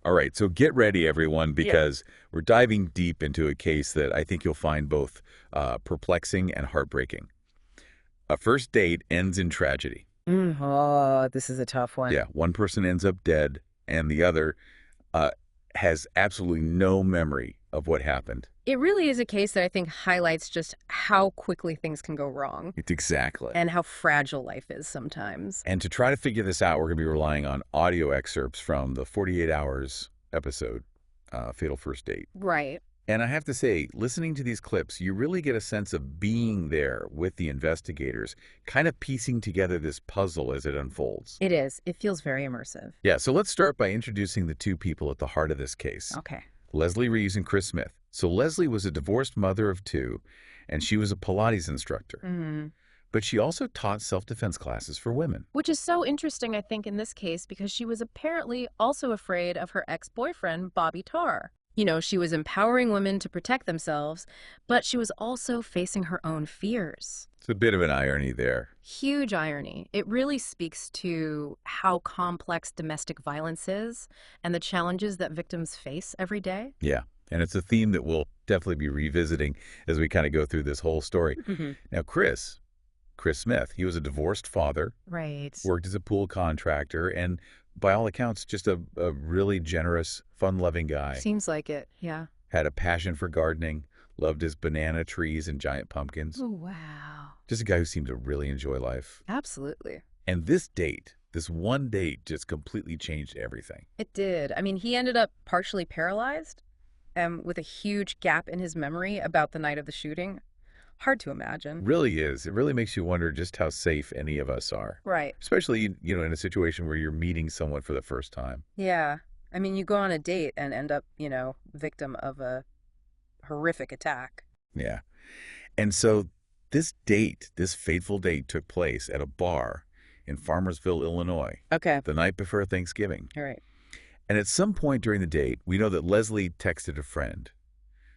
All right, so get ready, everyone, Yeah. because we're diving deep into a case that I think you'll find both perplexing and heartbreaking. A first date ends in tragedy. Oh, this is a tough one. Yeah, one person ends up dead, and the other uh, has absolutely no memory of what happened. It really is a case that I think highlights just how quickly things can go wrong It's exactly. and how fragile life is sometimes. And to try to figure this out, we're going to be relying on audio excerpts from the 48 Hours episode, Fatal First Date. Right. And I have to say, listening to these clips, you really get a sense of being there with the investigators, kind of piecing together this puzzle as it unfolds. It is. It feels very immersive. Yeah, so let's start by introducing the two people at the heart of this case, Okay. Leslie Reeves and Chris Smith. So Leslie was a divorced mother of two, and she was a Pilates instructor. Hmm. But she also taught self-defense classes for women. Which is so interesting, I think, in this case, because she was apparently also afraid of her ex-boyfriend, Bobby Tarr. You know, she was empowering women to protect themselves, but she was also facing her own fears. It's a bit of an irony there. Huge irony. It really speaks to how complex domestic violence is and the challenges that victims face every day. Yeah, and it's a theme that we'll definitely be revisiting as we kind of go through this whole story. Hmm. Now, Chris Smith, he was a divorced father, Right. worked as a pool contractor, and by all accounts, just a really generous, fun-loving guy. Seems like it, yeah. Had a passion for gardening, loved his banana trees and giant pumpkins. Oh, wow. Just a guy who seemed to really enjoy life. Absolutely. And this one date, just completely changed everything. It did. I mean, he ended up partially paralyzed, with a huge gap in his memory about the night of the shooting. Hard to imagine. Really is. It really makes you wonder just how safe any of us are. Right. Especially, in a situation where you're meeting someone for the first time. Yeah. I mean, you go on a date and end up, victim of a horrific attack. Yeah. And so this fateful date took place at a bar in Farmersville, Illinois, Okay. the night before Thanksgiving. All right. And at some point during the date, we know that Leslie texted a friend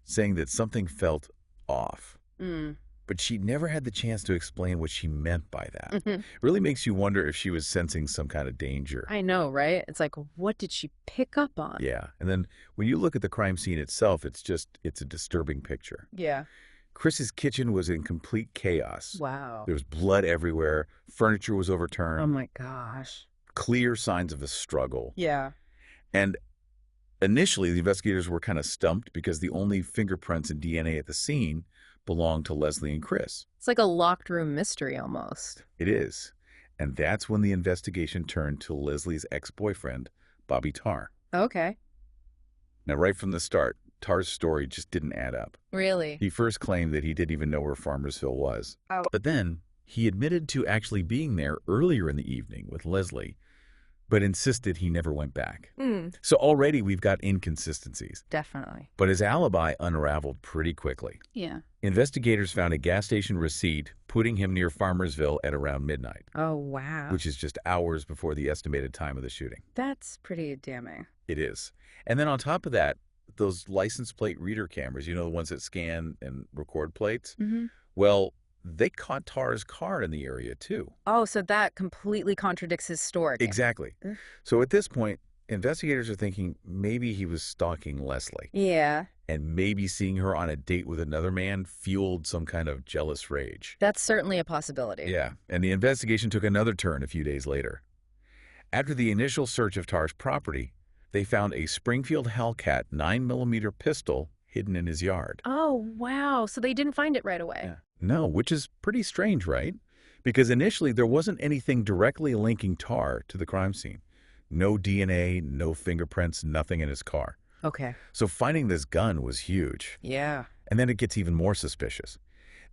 saying that something felt off. Mm. But she never had the chance to explain what she meant by that. Hmm. It really makes you wonder if she was sensing some kind of danger. I know, right? It's like, what did she pick up on? Yeah. And then when you look at the crime scene itself, it's a disturbing picture. Yeah. Chris's kitchen was in complete chaos. Wow. There was blood everywhere. Furniture was Oh overturned. my gosh. Clear signs of a struggle. Yeah. And initially, the investigators were kind of stumped because the only fingerprints and DNA at the scene belonged to Leslie and Chris. It's like a locked room mystery almost. It is. And that's when the investigation turned to Leslie's ex-boyfriend, Bobby Tarr. Okay. Now, right from the start, Tarr's story just didn't add up. Really? He first claimed that he didn't even know where Farmersville was. Oh. But then he admitted to actually being there earlier in the evening with Leslie, but insisted he never went back. Mm. So already we've got inconsistencies. Definitely. But his alibi unraveled pretty quickly. Yeah. Investigators found a gas station receipt putting him near Farmersville at around midnight, Oh, wow. which is just hours before the estimated time of the shooting. That's pretty damning. It is. And then on top of that, those license plate reader cameras, the ones that scan and record plates, Mm-hmm. well, they caught Tarr's car in the area too. Oh, so that completely contradicts his story. Exactly. Ugh. So at this point, investigators are thinking maybe he was stalking Leslie, Yeah. and maybe seeing her on a date with another man fueled some kind of jealous rage. That's certainly a possibility. Yeah, and the investigation took another turn a few days later. After the initial search of Tarr's property, they found a Springfield Hellcat 9mm pistol hidden in his yard. Oh, wow. So they didn't find it right away. Yeah. No, which is pretty strange, right? Because initially there wasn't anything directly linking Tarr to the crime scene. No DNA, no fingerprints, nothing in his car. Okay. So finding this gun was huge. Yeah. And then it gets even more suspicious.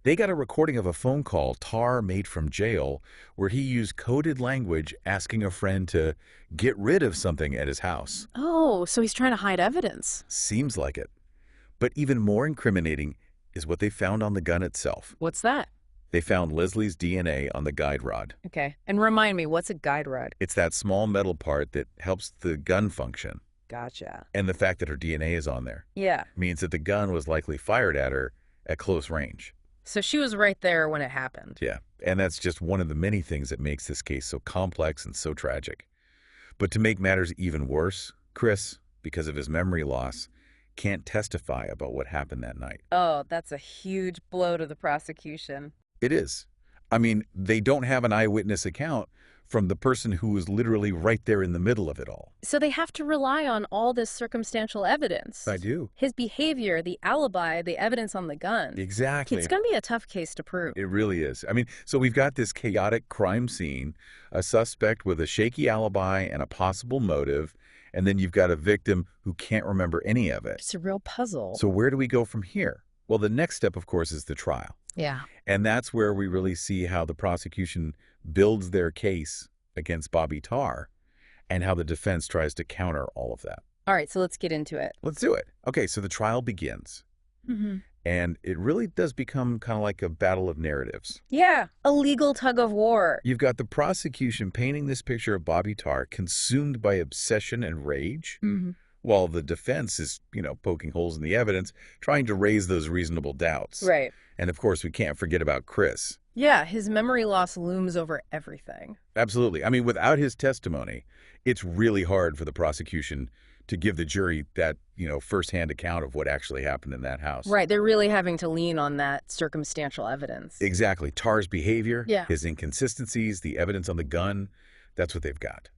They got a recording of a phone call Tarr made from jail where he used coded language asking a friend to get rid of something at his house. Oh, so he's trying to hide evidence. Seems like it. But even more incriminating is what they found on the gun itself. What's that? They found Leslie's DNA on the guide rod. Okay. And remind me, what's a guide rod? It's that small metal part that helps the gun function. Gotcha. And the fact that her DNA is on there Yeah. means that the gun was likely fired at her at close range. So she was right there when it happened. Yeah, and that's just one of the many things that makes this case so complex and so tragic. But to make matters even worse, Chris because of his memory loss, can't testify about what happened that night. Oh, that's a huge blow to the prosecution. It is. I mean, they don't have an eyewitness account from the person who was literally right there in the middle of it all. So they have to rely on all this circumstantial evidence. I do. His behavior, the alibi, the evidence on the gun. Exactly. It's going to be a tough case to prove. It really is. I mean, so we've got this chaotic crime scene, a suspect with a shaky alibi and a possible motive, and then you've got a victim who can't remember any of it. It's a real puzzle. So where do we go from here? Well, the next step, of course, is the trial. Yeah. And that's where we really see how the prosecution builds their case against Bobby Tarr and how the defense tries to counter all of that. All right, so let's get into it. Let's do it. Okay, so the trial begins. And it really does become kind of like a battle of narratives. Yeah, a legal tug of war. You've got the prosecution painting this picture of Bobby Tarr consumed by obsession and rage, while the defense is, poking holes in the evidence, trying to raise those reasonable doubts. Right. And of course, we can't forget about Chris. Yeah, his memory loss looms over everything. Absolutely. I mean, without his testimony, it's really hard for the prosecution to give the jury that, firsthand account of what actually happened in that house. Right, they're really having to lean on that circumstantial evidence. Exactly. Tarr's behavior, Yeah. his inconsistencies, the evidence on the gun, that's what they've got.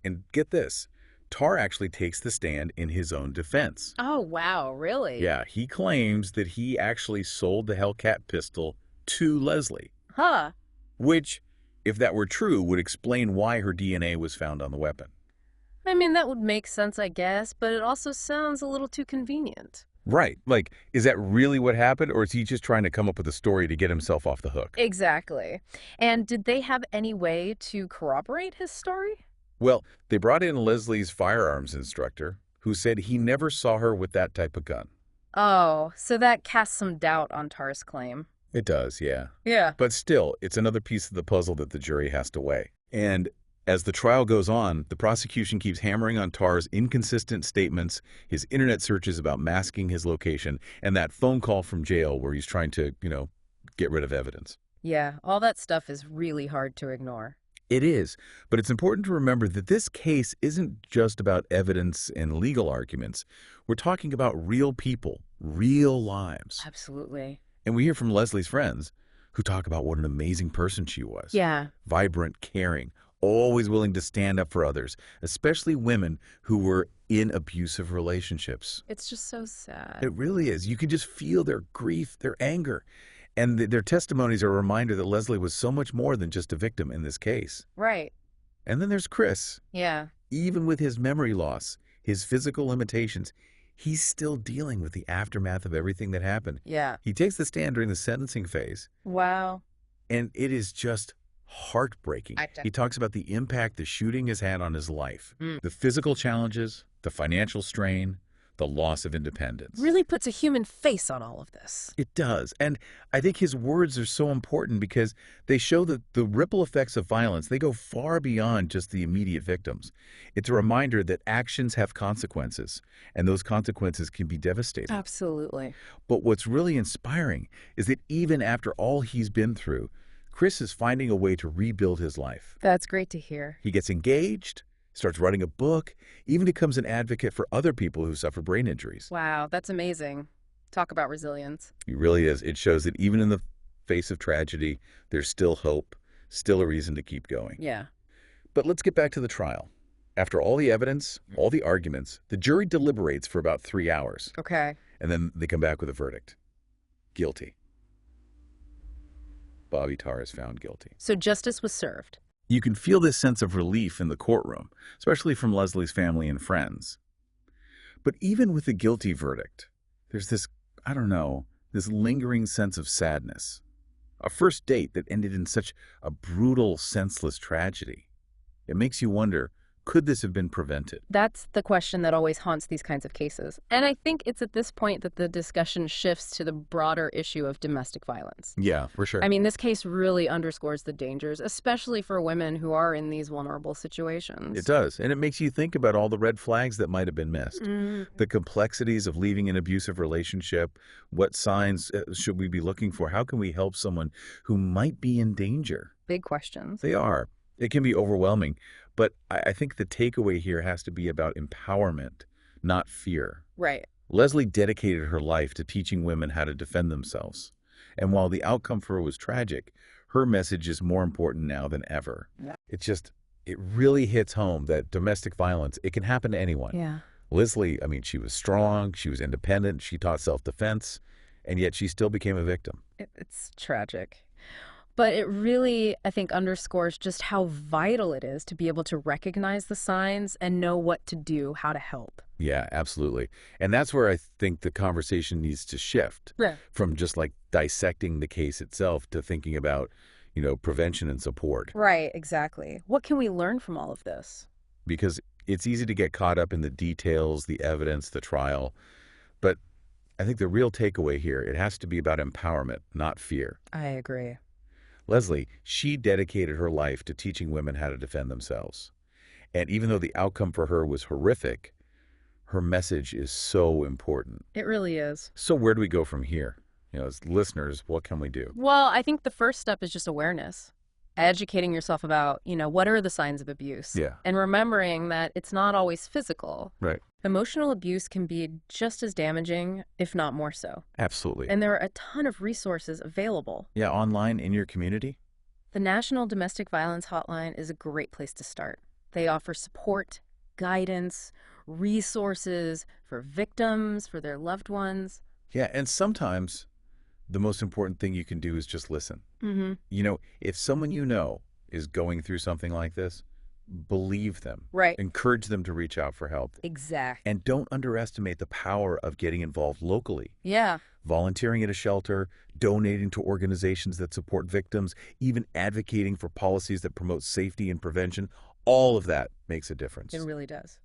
And get this, Tarr actually takes the stand in his own defense. Oh, wow, really? Yeah, he claims that he actually sold the Hellcat pistol to Leslie, Huh. which, if that were true, would explain why her DNA was found on the weapon. I mean, that would make sense, I guess, but it also sounds a little too convenient. Right. Like, is that really what happened, or is he just trying to come up with a story to get himself off the hook? Exactly. And did they have any way to corroborate his story? Well, they brought in Leslie's firearms instructor, who said he never saw her with that type of gun. Oh, so that casts some doubt on Tarr's claim. It does, yeah. Yeah. But still, it's another piece of the puzzle that the jury has to weigh. And as the trial goes on, the prosecution keeps hammering on Tarr's inconsistent statements, his internet searches about masking his location, and that phone call from jail where he's trying to, get rid of evidence. Yeah, all that stuff is really hard to ignore. It is, but it's important to remember that this case isn't just about evidence and legal arguments. We're talking about real people, real lives. Absolutely. And we hear from Leslie's friends who talk about what an amazing person she was. Yeah. Vibrant, caring, always willing to stand up for others, especially women who were in abusive relationships. It's just so sad. It really is. You can just feel their grief, their anger. And their testimonies are a reminder that Leslie was so much more than just a victim in this case. Right. And then there's Chris. Yeah. Even with his memory loss, his physical limitations, he's still dealing with the aftermath of everything that happened. Yeah. He takes the stand during the sentencing phase, Wow. and it is just heartbreaking. He talks about the impact the shooting has had on his life, the physical challenges, the financial strain, the loss of independence. Really puts a human face on all of this. It does. And I think his words are so important because they show that the ripple effects of violence, they go far beyond just the immediate victims. It's a reminder that actions have consequences, and those consequences can be devastating. Absolutely. But what's really inspiring is that even after all he's been through, Chris is finding a way to rebuild his life. That's great to hear. He gets engaged, starts writing a book, even becomes an advocate for other people who suffer brain injuries. Wow, that's amazing. Talk about resilience. It really is. It shows that even in the face of tragedy, there's still hope, still a reason to keep going. Yeah. But let's get back to the trial. After all the evidence, all the arguments, the jury deliberates for about 3 hours. Okay. And then they come back with a verdict. Guilty. Bobby Tarr is found guilty. So justice was served. You can feel this sense of relief in the courtroom, especially from Leslie's family and friends. But even with the guilty verdict, there's this, this lingering sense of sadness. A first date that ended in such a brutal, senseless tragedy. It makes you wonder, could this have been prevented? That's the question that always haunts these kinds of cases. And I think it's at this point that the discussion shifts to the broader issue of domestic violence. Yeah, for sure. I mean, this case really underscores the dangers, especially for women who are in these vulnerable situations. It does. And it makes you think about all the red flags that might have been missed. The complexities of leaving an abusive relationship. What signs should we be looking for? How can we help someone who might be in danger? Big questions. They are. It can be overwhelming. But I think the takeaway here has to be about empowerment, not fear. Right. Leslie dedicated her life to teaching women how to defend themselves. And while the outcome for her was tragic, her message is more important now than ever. Yeah. It really hits home that domestic violence, it can happen to anyone. Yeah. Leslie, I mean, she was strong, she was independent, she taught self-defense, and yet she still became a victim. It's tragic. But it really, I think, underscores just how vital it is to be able to recognize the signs and know what to do, how to help. Yeah, absolutely. And that's where I think the conversation needs to shift Yeah. from just like dissecting the case itself to thinking about, prevention and support. Right, exactly. What can we learn from all of this? Because it's easy to get caught up in the details, the evidence, the trial. But I think the real takeaway here, it has to be about empowerment, not fear. I agree. Leslie, she dedicated her life to teaching women how to defend themselves. And even though the outcome for her was horrific, her message is so important. It really is. So where do we go from here? As listeners, what can we do? Well, I think the first step is just awareness. Educating yourself about, what are the signs of abuse? Yeah. And remembering that it's not always physical. Right. Emotional abuse can be just as damaging, if not more so. Absolutely. And there are a ton of resources available. Yeah, online in your community? The National Domestic Violence Hotline is a great place to start. They offer support, guidance, resources for victims, for their loved ones. Yeah, and sometimes the most important thing you can do is just listen. Mm-hmm. If someone is going through something like this, believe them. Right. Encourage them to reach out for help. Exactly. And don't underestimate the power of getting involved locally. Yeah. Volunteering at a shelter, donating to organizations that support victims, even advocating for policies that promote safety and prevention, all of that makes a difference. It really does.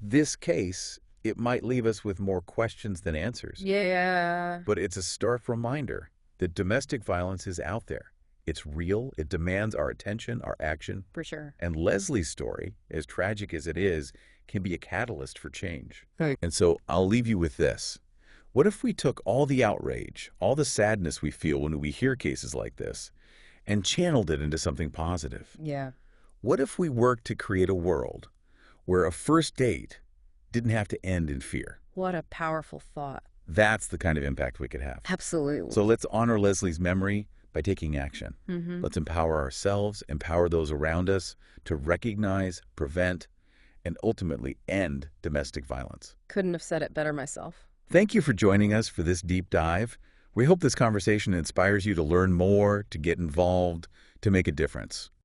This case, it might leave us with more questions than answers. Yeah. But it's a stark reminder that domestic violence is out there. It's real. It demands our attention, our action. For sure. And Leslie's story, as tragic as it is, can be a catalyst for change. Right. And so I'll leave you with this. What if we took all the outrage, all the sadness we feel when we hear cases like this, and channeled it into something positive? Yeah. What if we worked to create a world where a first date didn't have to end in fear? What a powerful thought. That's the kind of impact we could have. Absolutely. So let's honor Leslie's memory by taking action. Mm-hmm. Let's empower ourselves, empower those around us to recognize, prevent, and ultimately end domestic violence. Couldn't have said it better myself. Thank you for joining us for this deep dive. We hope this conversation inspires you to learn more, to get involved, to make a difference.